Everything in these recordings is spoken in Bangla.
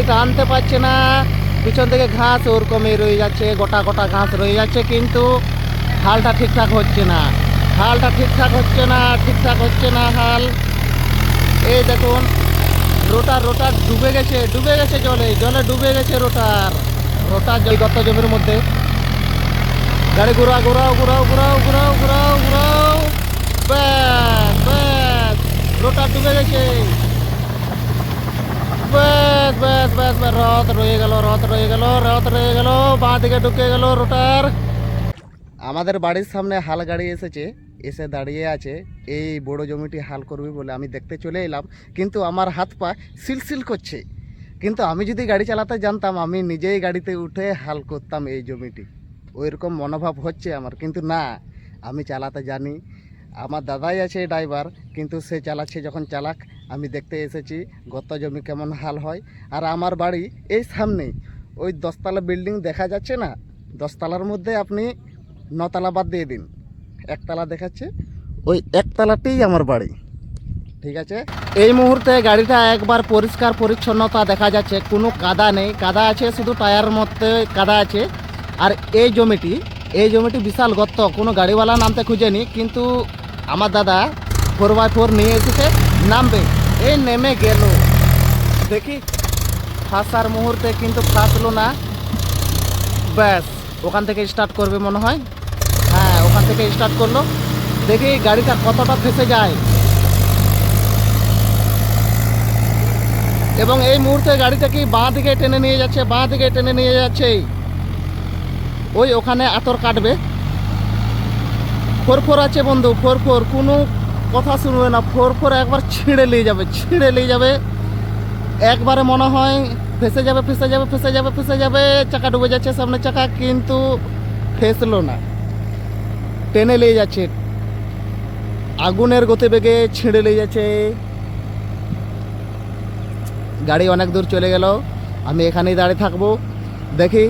গাড়িটা আনতে পারছে না, পিছন থেকে ঘাস ওরকমই রয়ে যাচ্ছে, গোটা গোটা ঘাস রয়ে যাচ্ছে, কিন্তু হালটা ঠিকঠাক হচ্ছে না, হালটা ঠিকঠাক হচ্ছে না, ঠিকঠাক হচ্ছে না হাল। এই দেখুন রোটার রোটার ডুবে গেছে, ডুবে গেছে জলে, জলে ডুবে গেছে রোটার, রোটার গত জমির মধ্যে। গাড়ি ঘুরাও ঘুরাও ঘুরাও ঘুরাও ঘুরাও ঘুরাও ঘুরাও, ব্যাস ব্যাস, রোটার ডুবে গেছে, ব্যাস ব্যাস ব্যাস ব্যাস, রথ রয়ে গেল, রথ রয়ে গেল, রথ রয়ে গেল, বাঁ দিকে ঢুকে গেল রোটার। আমাদের বাড়ির সামনে হাল গাড়ি এসেছে, এসে দাঁড়িয়ে আছে, এই বড় জমিটি হাল করবি বলে আমি দেখতে চলে এলাম, কিন্তু আমার হাত পা সিলসিল করছে। কিন্তু আমি যদি গাড়ি চালাতে জানতাম, আমি নিজেই গাড়িতে উঠে হাল করতাম এই জমিটি, ওইরকম মনোভাব হচ্ছে আমার। কিন্তু না, আমি চালাতে জানি, আমার দাদাই আছে ড্রাইভার, কিন্তু সে চালাচ্ছে যখন চালাক, আমি দেখতে এসেছি গত জমি কেমন হাল হয়। আর আমার বাড়ি এই সামনেই, ওই 10তলা বিল্ডিং দেখা যাচ্ছে না, 10তলার মধ্যে আপনি 9তলা বাদ দিয়ে দিন, 1তলা দেখাচ্ছে, ওই 1তলাতেই আমার বাড়ি। ঠিক আছে, এই মুহূর্তে গাড়িটা একবার পরিষ্কার পরিচ্ছন্নতা দেখা যাচ্ছে, কোনো কাদা নেই, কাদা আছে শুধু টায়ারের মধ্যে কাদা আছে। আর এই জমিটি বিশাল গর্ত, কোনো গাড়িওয়ালা নামতে খুঁজেনি, কিন্তু আমার দাদা 4x4 নিয়ে এসেছে, নামবে, এই নেমে গেল। দেখি ফাঁসার মুহূর্তে কিন্তু ফাঁসলো না, ব্যাস ওখান থেকে স্টার্ট করবে মনে হয়, হ্যাঁ ওখান থেকে স্টার্ট করলো। দেখি গাড়িটা কতটা ফেঁসে যায়। এবং এই মুহূর্তে গাড়িটাকে বাঁ দিকে টেনে নিয়ে যাচ্ছে, বাঁ দিকে টেনে নিয়ে যাচ্ছে, ওই ওখানে আতর কাটবে। 4x4 আছে বন্ধু, 4x4 কোনো কথা শুনবে না, 4x4 একবার ছিঁড়ে নিয়ে যাবে, ছিঁড়ে নিয়ে যাবে একবারে, মনে হয় ফেঁসে যাবে ফেঁসে যাবে ফেঁসে যাবে ফেঁসে যাবে। চাকা ডুবে যাচ্ছে সামনে চাকা, কিন্তু ফেঁসলো না, টেনে নিয়ে যাচ্ছে, আগুনের গতিবেগে ছিঁড়ে নিয়ে যাচ্ছে। গাড়ি অনেক দূর চলে গেল, আমি এখানেই দাঁড়িয়ে থাকবো। দেখি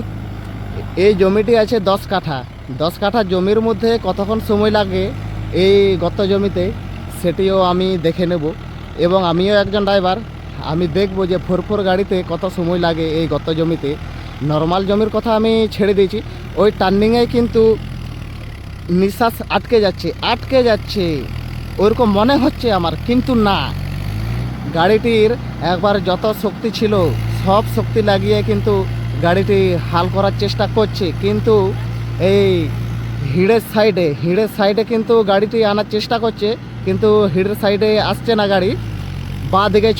এই জমিটি আছে 10 কাঠা, 10 কাঠা জমির মধ্যে কতক্ষণ সময় লাগে এই গত জমিতে, সেটিও আমি দেখে নেব। এবং আমিও একজন ড্রাইভার, আমি দেখব যে 4x4 গাড়িতে কত সময় লাগে এই গত জমিতে। নর্মাল জমির কথা আমি ছেড়ে দিয়েছি, ওই টার্নিংয়ে কিন্তু নিঃশ্বাস আটকে যাচ্ছে ওরকম মনে হচ্ছে আমার, কিন্তু না, গাড়িটির একবার যত শক্তি ছিল সব শক্তি লাগিয়ে কিন্তু গাড়িটি হাল করার চেষ্টা করছে, কিন্তু এই হিড়ের সাইডে কিন্তু গাড়িটি আনার চেষ্টা করছে, কিন্তু হিড়ের সাইডে আসছে না গাড়ি, বাঁ দিকে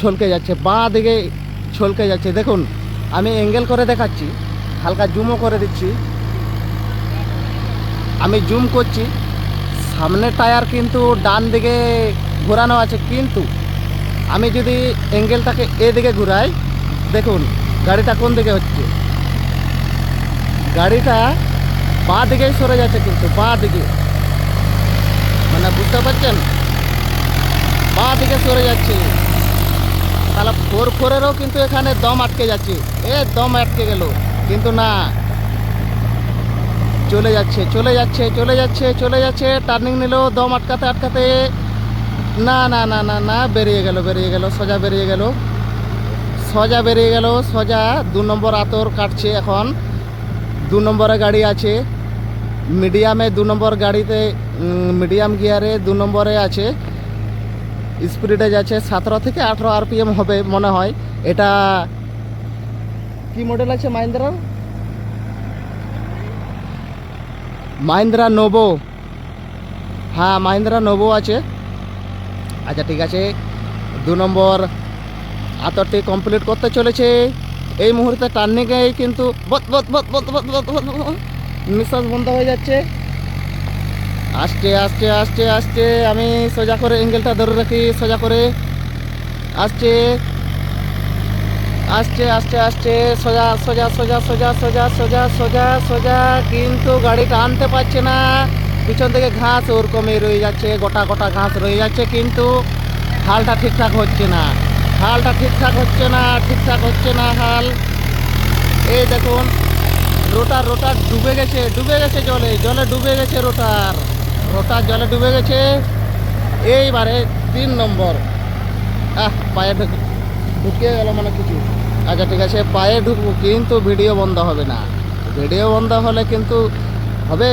ছলকে যাচ্ছে। দেখুন আমি অ্যাঙ্গেল করে দেখাচ্ছি, হালকা জুমও করে দিচ্ছি, আমি জুম করছি, সামনের টায়ার কিন্তু ডান দিকে ঘোরানো আছে, কিন্তু আমি যদি অ্যাঙ্গেলটাকে এদিকে ঘুরাই, দেখুন গাড়িটা কোন দিকে হচ্ছে, গাড়িটা বাঁ দিকেই সরে যাচ্ছে, কিন্তু বাঁ দিকে, মানে বুঝতে পারছেন, বাঁ দিকে সরে যাচ্ছে। তাহলে 4x4-এরও কিন্তু এখানে দম আটকে যাচ্ছে, দম আটকে গেল, কিন্তু না, চলে যাচ্ছে, টার্নিং নিল দম আটকাতে, না না না না না, বেরিয়ে গেল, সোজা বেরিয়ে গেল, সোজা 2 নম্বর আতর কাটছে। এখন 2 নম্বরে গাড়ি আছে, মিডিয়ামে 2 নম্বর গাড়িতে, মিডিয়াম গিয়ারে 2 নম্বরে আছে, স্পিডে যাচ্ছে 17 থেকে 18 RPM হবে মনে হয়। এটা কি মডেল আছে মাহিন্দ্রা নোভো, হ্যাঁ মাহিন্দ্রা নোভো আছে। আচ্ছা ঠিক আছে, 2 নম্বর আতরটি কমপ্লিট করতে চলেছে এই মুহূর্তে। টার্নিংয়ে কিন্তু নিঃশ্বাস বন্ধ হয়ে যাচ্ছে, আস্তে আমি সোজা করে অ্যাঙ্গেলটা ধরে রাখি, সোজা করে আসছে সোজা, কিন্তু গাড়িটা আনতে পারছে না, পিছন থেকে ঘাস ওরকমই রয়ে যাচ্ছে, গোটা গোটা ঘাস রয়ে যাচ্ছে, কিন্তু হালটা ঠিকঠাক হচ্ছে না, ঠিকঠাক হচ্ছে না হাল। এই দেখুন রোটার ডুবে গেছে জলে ডুবে গেছে রোটার জলে ডুবে গেছে। এইবারে 3 নম্বর, পায়ে ঢুকিয়ে গেল মানে কিছু, আচ্ছা ঠিক আছে, পায়ে ঢুকবো কিন্তু ভিডিও বন্ধ হবে না। ভিডিও বন্ধ হলে কিন্তু হবে,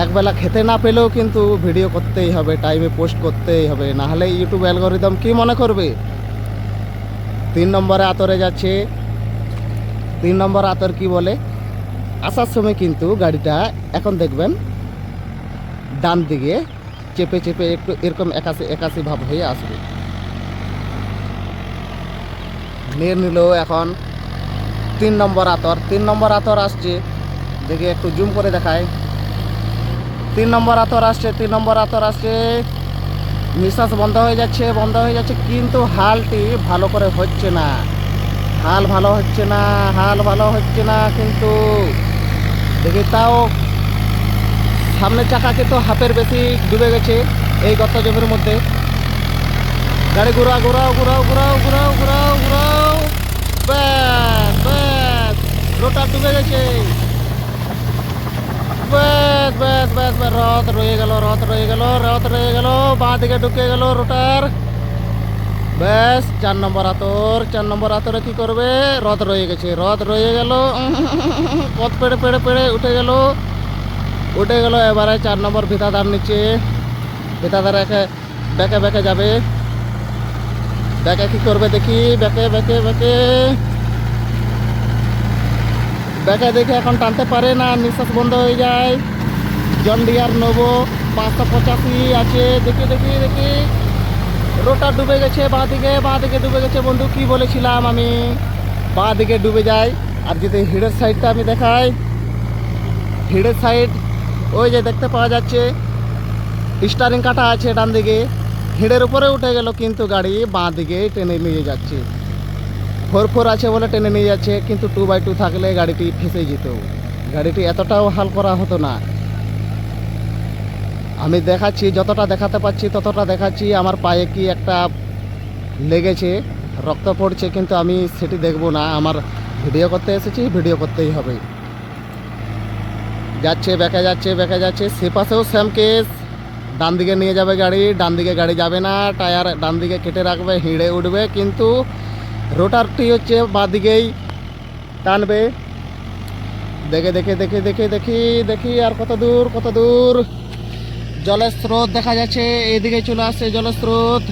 একবেলা খেতে না পেলেও কিন্তু ভিডিও করতেই হবে, টাইমে পোস্ট করতেই হবে, না হলে ইউটিউব অ্যালগরিদম কি মনে করবে। 3 নম্বরে আতরে যাচ্ছে। 3 নম্বর আতর কি বলে, আসার সময় কিন্তু গাড়িটা এখন দেখবেন ডান দিকে চেপে চেপে একটু এরকম একাশি একাশি ভাব হয়ে আসবে। নিয়ে নিল এখন 3 নম্বর আতর। 3 নম্বর আতর আসছে, দেখি একটু জুম করে দেখায়। 3 নম্বর আতর আসছে, 3 নম্বর আতর আসছে। নিঃশ্বাস বন্ধ হয়ে যাচ্ছে, বন্ধ হয়ে যাচ্ছে, কিন্তু হালটি ভালো করে হচ্ছে না। হাল ভালো হচ্ছে না, হাল ভালো হচ্ছে না কিন্তু। দেখি তাও সামনের চাকা কিন্তু হাফের বেশি ডুবে গেছে এই গর্ত জমির মধ্যে। গাড়ি ঘুরাও ঘুরাও ঘুরাও ঘুরাও ঘুরাও ঘুরাও ঘুরাও, ব্যাস ব্যাস, রোটার ডুবে গেছে। ব্যাস ব্যাস ব্যাস ব্যাস, রথ রয়ে গেল, রথ রয়ে গেল, রথ রয়ে গেল, বাঁ দিকে ঢুকে গেল রোটার। ব্যাস 4 নম্বর আতর। 4 নম্বর আতরে কি করবে, রথ রয়ে গেছে, রথ রয়ে গেল, পথ পেড়ে পেড়ে পেড়ে উঠে গেল, উঠে গেল। এবারে 4 নম্বর ভিতাদার নিচে, ভিতাদার ব্যাকে ব্যাকে যাবে। ব্যাকে কি করবে দেখি, ব্যাকে ব্যাকে ব্যাকে ব্যাকে দেখে এখন টানতে পারে না, নিঃশ্বাস বন্ধ হয়ে যায়। জন ডিয়ার নেবো 585 আছে, দেখি দেখি দেখি, রোটার ডুবে গেছে বাঁ দিকে, বাঁ দিকে ডুবে গেছে। বন্ধু কি বলেছিলাম আমি, বাঁ দিকে ডুবে যায়। আর যদি হিডের সাইডটা আমি দেখাই, হিডের সাইড ওই যে দেখতে পাওয়া যাচ্ছে স্টারিং কাটা আছে ডান দিকে, হিডের উপরে উঠে গেল কিন্তু গাড়ি বাঁ দিকে টেনে নিয়ে যাচ্ছে। 4x4 আছে বলে টেনে নিয়ে যাচ্ছে, কিন্তু 2x2 থাকলে গাড়িটি ফেসে যেত, গাড়িটি এতটাও হাল করা হতো না। আমি দেখাচ্ছি, যতটা দেখাতে পাচ্ছি ততটা দেখাচ্ছি। আমার পায়ে কি একটা লেগেছে, রক্ত পড়ছে, কিন্তু আমি সেটি দেখব না। আমার ভিডিও করতে এসেছি, ভিডিও করতেই হবে। যাচ্ছে ব্যাকে যাচ্ছে ব্যাকে যাচ্ছে, সে পাশেও সেম কেস। ডান দিকে নিয়ে যাবে গাড়ি, ডান দিকে গাড়ি যাবে না, টায়ার ডান দিকে কেটে রাখবে, হিঁড়ে উঠবে, কিন্তু রোটারটি হচ্ছে বাঁ দিকেই টানবে। দেখে দেখে দেখে দেখে দেখি দেখি আর কত দূর কত দূর। জলের স্রোত দেখা যাচ্ছে, এইদিকে চলে আসছে জলের স্রোত।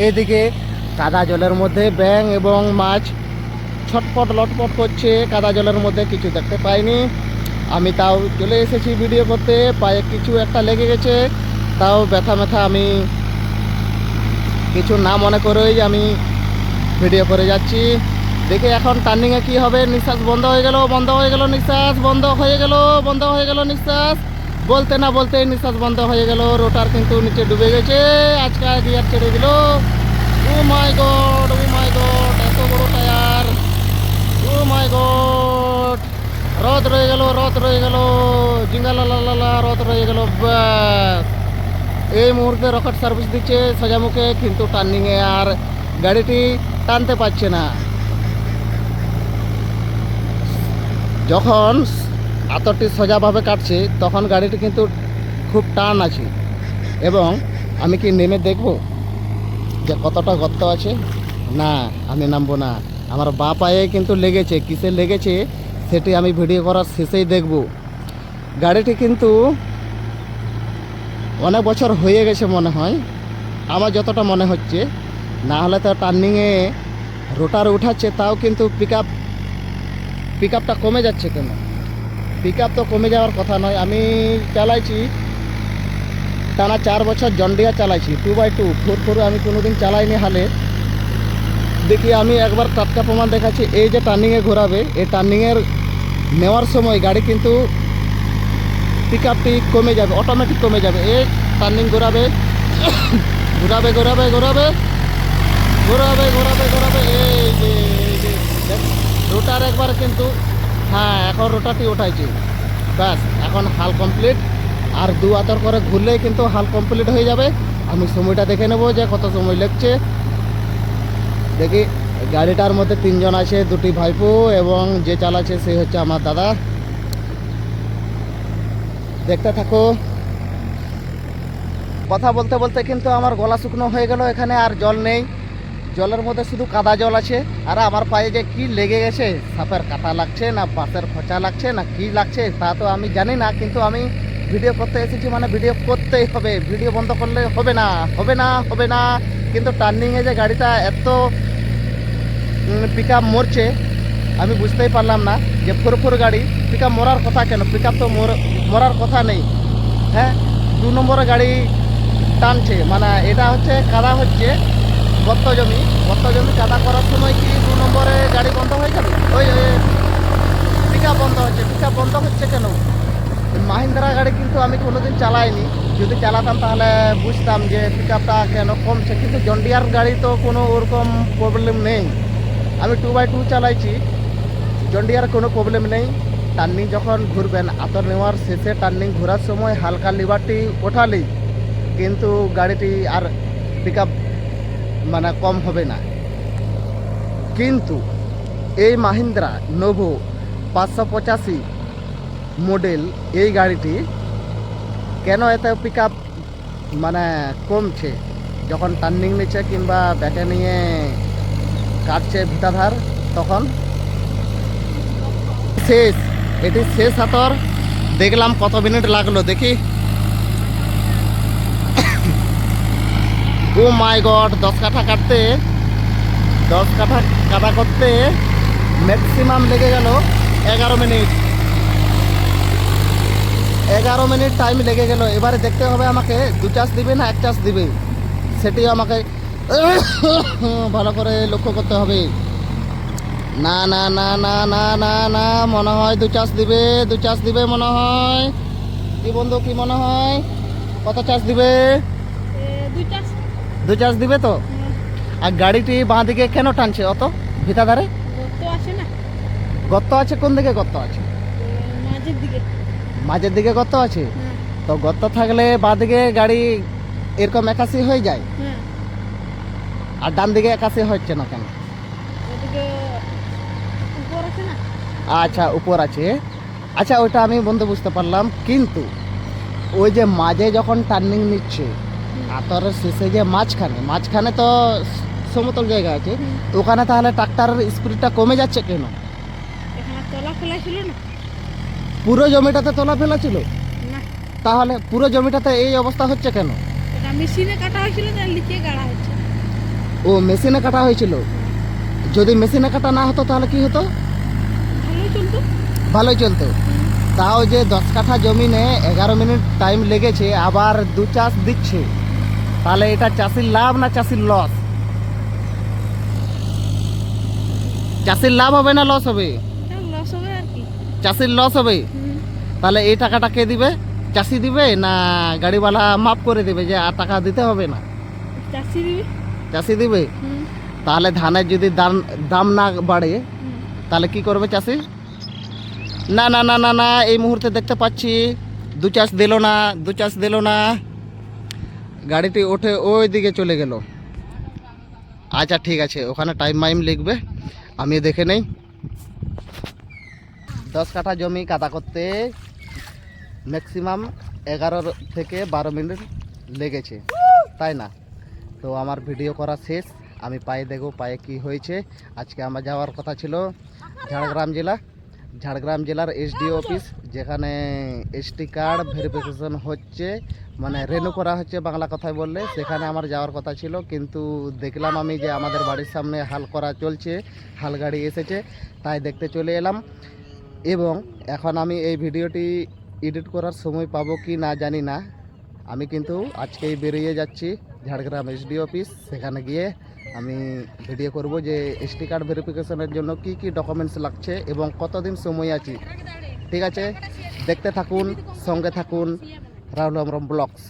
এইদিকে কাদা জলের মধ্যে ব্যাঙ এবং মাছ ছটপট লটপট করছে। কাদা জলের মধ্যে কিছু দেখতে পাইনি আমি, তাও চলে এসেছি ভিডিও করতে। পায়ে কিছু একটা লেগে গেছে, তাও ব্যথা ব্যথা আমি কিছু না মনে করেই আমি ভিডিও করে যাচ্ছি। দেখে এখন টার্নিংয়ে কি হবে। নিঃশ্বাস বন্ধ হয়ে গেল, বন্ধ হয়ে গেল, নিঃশ্বাস বন্ধ হয়ে গেল, বন্ধ হয়ে গেল নিঃশ্বাস। বলতে না বলতে নিঃশ্বাস বন্ধ হয়ে গেল, রোটার কিন্তু নিচে ডুবে গেছে। আজকে গিয়ার ছেড়ে দিল। ও মাই গড, ও মাই গড, এত বড় টায়ার, ও মাই গড। রথ রয়ে গেল, রথ রয়ে গেল, জিঙ্গালালালা, রথ রয়ে গেল। ব্যাস, এই মুহূর্তে রকেট সার্ভিস দিচ্ছে সোজামুখে, কিন্তু টার্নিংয়ে আর গাড়িটি টানতে পারছে না। যখন আতরটি সোজাভাবে কাটছে তখন গাড়িটি কিন্তু খুব টান আছে, এবং আমি কি নেমে দেখব যে কতটা গর্ত আছে? না, আমি নামবো না। আমার বাঁ পায়ে কিন্তু লেগেছে, কিসে লেগেছে সেটি আমি ভিডিও করার শেষেই দেখব। গাড়িটি কিন্তু অনেক বছর হয়ে গেছে মনে হয়, আমার যতটা মনে হচ্ছে। না হলে তো টার্নিংয়ে রোটার উঠাচ্ছে, তাও কিন্তু পিক আপটা কমে যাচ্ছে কেন? পিক আপ তো কমে যাওয়ার কথা নয়। আমি চালাইছি টানা 4 বছর জন ডিয়ার চালাইছি, 2x2 4x4 আমি কোনোদিন চালাইনি হালে। দেখি আমি একবার টাটকা প্রমাণ দেখাচ্ছি। এই যে টার্নিংয়ে ঘোরাবে, এই টার্নিংয়ের নেওয়ার সময় গাড়ি কিন্তু পিক আপটি কমে যাবে, অটোমেটিক কমে যাবে। এই টার্নিং ঘোরাবে, ঘোরাবে ঘোরাবে ঘোরাবে ঘোরাবে ঘোরাবে ঘোরাবে, এই যে রোটার একবার কিন্তু, হ্যাঁ এখন রোটারটি উঠাইছে। ব্যাস, এখন হাল কমপ্লিট। আর 2 আতর করে ঘুরলেই কিন্তু হাল কমপ্লিট হয়ে যাবে। আমি সময়টা দেখে নেব যে কত সময় লাগছে। দেখি গাড়িটার মধ্যে 3 জন আছে, 2টি ভাইপো, এবং যে চালাচ্ছে সে হচ্ছে আমার দাদা। দেখতে থাকো। কথা বলতে বলতে কিন্তু আমার গলা শুকনো হয়ে গেল, এখানে আর জল নেই। জলের মধ্যে শুধু কাদা জল আছে, আর আমার পায়ে যে কি লেগে গেছে, সাপের কাঁটা লাগছে না বাঁশের খোঁচা লাগছে না কি লাগছে তা তো আমি জানি না, কিন্তু আমি ভিডিও করতে এসেছি মানে ভিডিও করতেই হবে, ভিডিও বন্ধ করলে হবে না হবে না হবে না। কিন্তু টার্নিংয়ে যে গাড়িটা এত পিক আপ মরছে আমি বুঝতেই পারলাম না, যে ফোর গাড়ি পিক আপ মরার কথা কেন, পিক আপ তো মরার কথা নেই। হ্যাঁ, 2 নম্বরে গাড়ি টানছে, মানে এটা হচ্ছে কাদা হচ্ছে গর্ত জমি কাদা করার সময় কি 2 নম্বরে গাড়ি বন্ধ হয়ে যাবে? ওই পিক আপ বন্ধ হচ্ছে, পিক আপ বন্ধ হচ্ছে কেন? মাহিন্দ্রা গাড়ি কিন্তু আমি কোনোদিন চালাইনি, যদি চালাতাম তাহলে বুঝতাম যে পিক আপটা কেন কমছে, কিন্তু জন ডিয়ার গাড়ি তো কোনো ওরকম প্রবলেম নেই। আমি 2x2 চালাইছি, জন ডিয়ার কোনো প্রবলেম নেই। টার্নিং যখন ঘুরবেন, আতর নেওয়ার শেষে টার্নিং ঘোরার সময় হালকা লিভারটি ওঠালেই কিন্তু গাড়িটি আর পিক আপ মানে কম হবে না। কিন্তু এই মাহিন্দ্রা নোভো 585 মডেল এই গাড়িটি কেন এত পিক আপ মানে কমছে, যখন টার্নিং নিচ্ছে কিংবা ব্যাকে নিয়ে কাটছে ভিটাধার, তখন শেষ, এটি শেষ হাতর। দেখলাম কত মিনিট লাগলো দেখি, ও মাই গড, 10 কাঠা কাটতে, 10 কাঠা কাটা করতে ম্যাক্সিমাম লেগে গেল 11 মিনিট, 11 মিনিট টাইম লেগে গেল। এবারে দেখতে হবে আমাকে 2 চাষ দিবে না 1 চাষ দিবে, সেটি আমাকে ভালো করে লক্ষ্য করতে হবে। না না না না না না না, মনে হয় 2 চাষ দিবে, 2 চাষ দিবে মনে হয়। কি বন্ধু, কি মনে হয়, কত চাষ দিবে? 2 চাষ দিবে তো। আর গাড়িটি বাঁ দিকে কেন টানছে অত ভিতাধারে? গর্ত আছে, কোন দিকে গর্ত আছে? মাঝের দিকে গর্ত আছে। তো গর্ত থাকলে বাঁ দিকে গাড়ি এরকম 81 হয়ে যায়, আর ডান দিকে 81 হচ্ছে না কেন? আচ্ছা, উপর আছে। আচ্ছা, ওইটা আমি বন্ধু বুঝতে পারলাম, কিন্তু ওই যে মাঝে যখন টার্নিং নিচ্ছে, আতরের শেষে যে মাঝখানে তো সমতল জায়গা আছে, ওখানে তাহলে ট্রাক্টরের স্পিডটা কমে যাচ্ছে কেন? পুরো জমিটাতে তলা ফেলা ছিল, তাহলে পুরো জমিটাতে এই অবস্থা হচ্ছে কেন? মেশিনে কাটা হয়েছিল না লিখে গাড়া হচ্ছে? ও মেশিনে কাটা হয়েছিল। যদি মেশিনে কাটা না হতো তাহলে কি হতো? ভালোই চলতো। তাও যে 10 কাঠা জমিনে 11 মিনিট টাইম লেগেছে, আবার 2 চাষ দিচ্ছে, তাহলে এটা চাষির লাভ না চাষির লস? চাষির লাভ হবে না লস হবে? লস হবে আর কি, চাষির লস হবে। তাহলে এই টাকাটা কে দিবে? চাষি দিবে না গাড়িওয়ালা মাফ করে দেবে যে আর টাকা দিতে হবে না? চাষি দিবে। চাষি দিবে। তাহলে ধানের যদি দাম না বাড়ে তাহলে কি করবে চাষি? না না না না না, এই মুহূর্তে দেখতে পাচ্ছি 2 চাষ দিল না, 2 চাষ দিল না, গাড়িটি ওঠে ওই দিকে চলে গেল। আচ্ছা ঠিক আছে, ওখানে টাইম লিখবে, আমি দেখে নেই। 10 কাঠা জমি কাদা করতে ম্যাক্সিমাম 11 থেকে 12 মিনিট লেগেছে, তাই না? তো আমার ভিডিও করা শেষ, আমি পায়ে দেখব পায়ে কি হয়েছে। আজকে আমার যাওয়ার কথা ছিল ঝাড়গ্রাম জেলার এসডিও অফিস, যেখানে এসটি কার্ড ভেরিফিকেশন হচ্ছে, মানে রেনু করা হচ্ছে বাংলা কথায় বললে, সেখানে আমার যাওয়ার কথা ছিল। কিন্তু দেখলাম আমি যে আমাদের বাড়ির সামনে হাল করা চলছে, হাল গাড়ি এসেছে, তাই দেখতে চলে এলাম। এবং এখন আমি এই ভিডিওটি এডিট করার সময় পাবো কি না জানি না, আমি কিন্তু আজকেই বেরিয়ে যাচ্ছি ঝাড়গ্রাম এসডি অফিস, সেখানে গিয়ে আমি ভিডিও করব যে এসটি কার্ড ভেরিফিকেশনের জন্য কি কি ডকুমেন্টস লাগছে এবং কতদিন সময় আছে। ঠিক আছে, দেখতে থাকুন, সঙ্গে থাকুন রাহুল আমরম ব্লগস।